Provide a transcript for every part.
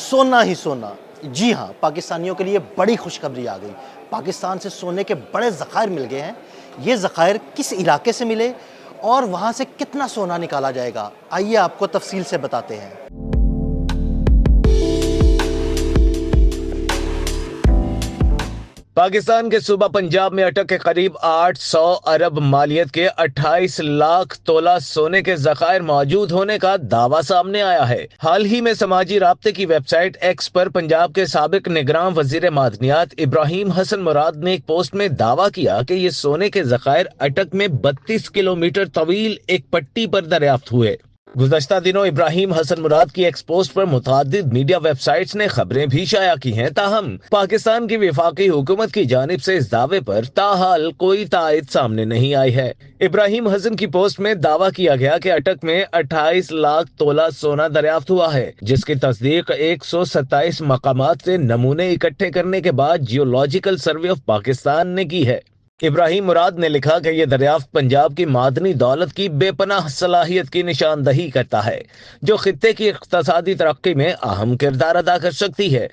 सोना ही सोना। जी हाँ, पाकिस्तानियों के लिए बड़ी खुशखबरी आ गई। पाकिस्तान से सोने के बड़े ज़खायर मिल गए हैं। ये ज़खायर किस इलाके से मिले और वहाँ से कितना सोना निकाला जाएगा, आइए आपको तफसील से बताते हैं। पाकिस्तान के सूबा पंजाब में अटक के करीब 800 अरब मालियत के 28 लाख तोला सोने के ज़खायर मौजूद होने का दावा सामने आया है। हाल ही में समाजी राब्ते की वेबसाइट एक्स पर पंजाब के साबिक निगरान वजीर मादनियात इब्राहिम हसन मुराद ने एक पोस्ट में दावा किया कि ये सोने के ज़खायर अटक में 32 किलोमीटर तवील एक पट्टी पर दरियाफ्त हुए। गुज़श्ता दिनों इब्राहिम हसन मुराद की एक्स पोस्ट पर मुतादिद मीडिया वेबसाइट्स ने खबरें भी शाया की हैं, ताहम पाकिस्तान की वफाकी हुकूमत की जानिब से इस दावे पर ताहाल कोई तायद सामने नहीं आई है। इब्राहिम हसन की पोस्ट में दावा किया गया कि अटक में 28 लाख तोला सोना दरियाफ्त हुआ है, जिसकी तस्दीक 127 मकामात से नमूने इकट्ठे करने के बाद जियोलॉजिकल सर्वे ऑफ पाकिस्तान ने की है। इब्राहिम मुराद ने लिखा कि यह दरियाफ्त पंजाब की मादनी दौलत की बेपनाह सलाहियत की निशानदही करता है, जो खित्ते की इक़्तिसादी तरक्की में अहम किरदार अदा कर सकती है।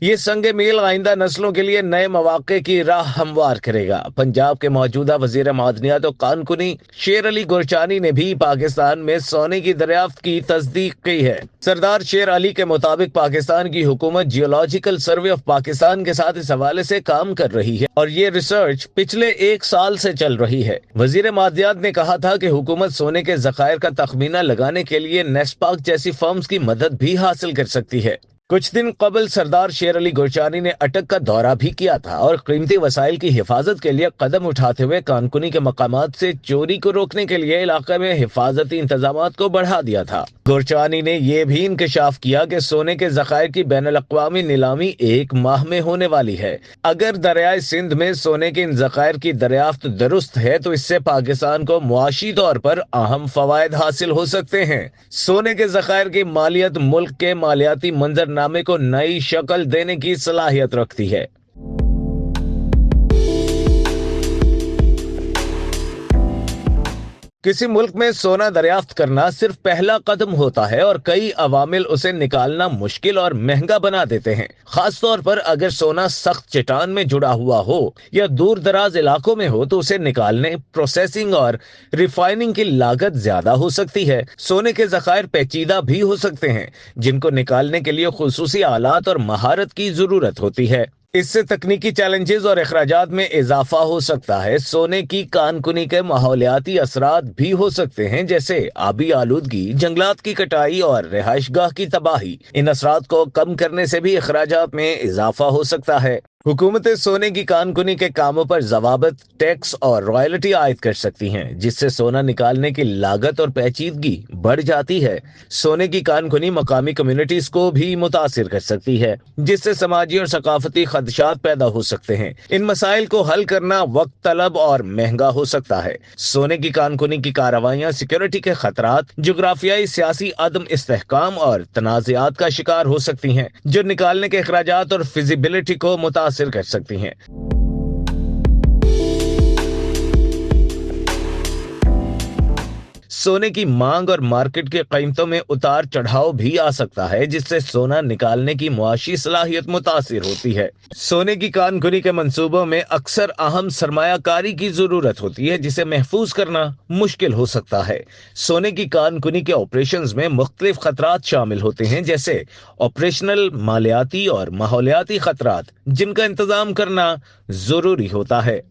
ये संग मील आइंदा नस्लों के लिए नए मौके की राह हमवार करेगा। पंजाब के मौजूदा वजीर मादनियात और कानकुनी शेर अली गुरचानी ने भी पाकिस्तान में सोने की दरियाफ्त की तस्दीक की है। सरदार शेर अली के मुताबिक पाकिस्तान की हुकूमत जियोलॉजिकल सर्वे ऑफ पाकिस्तान के साथ इस हवाले से काम कर रही है और ये रिसर्च पिछले 1 साल से चल रही है। वजीर मादनियात ने कहा था कि हुकूमत सोने के ज़खायर का तखमीना लगाने के लिए नेस्पाक जैसी फर्म्स की मदद भी हासिल कर सकती है। कुछ दिन कबल सरदार शेर अली गुरचानी ने अटक का दौरा भी किया था और कीमती वसाइल की हिफाजत के लिए कदम उठाते हुए कानकुनी के मकामात से चोरी को रोकने के लिए इलाके में हिफाजती इंतजामात को बढ़ा दिया था। गुरचानी ने यह भी इंकशाफ किया कि सोने के ज़खायर की बैनुल-अक़वामी नीलामी 1 माह में होने वाली है। अगर दरियाए सिंध में सोने के इन ज़खायर की दरियाफ्त दुरुस्त है तो इससे पाकिस्तान को मुआशी तौर पर अहम फवायद हासिल हो सकते हैं। सोने के ज़खायर की मालियत मुल्क के मालियाती मंजरनामे को नई शक्ल देने की सलाहियत रखती है। किसी मुल्क में सोना दरियाफ्त करना सिर्फ पहला कदम होता है और कई अवामिल उसे निकालना मुश्किल और महंगा बना देते हैं। खास तौर पर अगर सोना सख्त चट्टान में जुड़ा हुआ हो या दूर दराज इलाकों में हो तो उसे निकालने, प्रोसेसिंग और रिफाइनिंग की लागत ज्यादा हो सकती है। सोने के ज़खायर पेचीदा भी हो सकते हैं, जिनको निकालने के लिए खुसूसी आलात और महारत की जरूरत होती है। इससे तकनीकी चैलेंजेस और अखराजात में इजाफा हो सकता है। सोने की कानकुनी के माहौलियाती असरात भी हो सकते हैं, जैसे आबी आलूदगी, जंगलात की कटाई और रिहाइशगाह की तबाही। इन असरात को कम करने से भी अखराजात में इजाफा हो सकता है। हुकूमतें सोने की कानकुनी के कामों पर ज़वाबित, टैक्स और रॉयल्टी आयद कर सकती हैं, जिससे सोना निकालने की लागत और पेचीदगी बढ़ जाती है। सोने की कानकुनी मकामी कम्युनिटीज को भी मुतासिर कर सकती है, जिससे समाजी और सकाफती खदशात पैदा हो सकते हैं। इन मसाइल को हल करना वक्त तलब और महंगा हो सकता है। सोने की कानकुनी की कार्रवाइयाँ सिक्योरिटी के खतरात, जोग्राफियाई सियासी अदम इस्तेहकाम और तनाज़ात का शिकार हो सकती हैं, जो निकालने के अखराजात और फिजिबिलिटी को मुतासिर कर सकती हैं। सोने की मांग और मार्केट के कीमतों में उतार चढ़ाव भी आ सकता है, जिससे सोना निकालने की मुआशी सलाहियत मुतासिर होती है। सोने की कानकुनी के मंसूबों में अक्सर अहम सरमायाकारी की जरूरत होती है, जिसे महफूज करना मुश्किल हो सकता है। सोने की कानकुनी के ऑपरेशंस में मुख्तलिफ खतरात शामिल होते हैं, जैसे ऑपरेशनल, मालियाती और माहौलियाती खतरात, जिनका इंतजाम करना जरूरी होता है।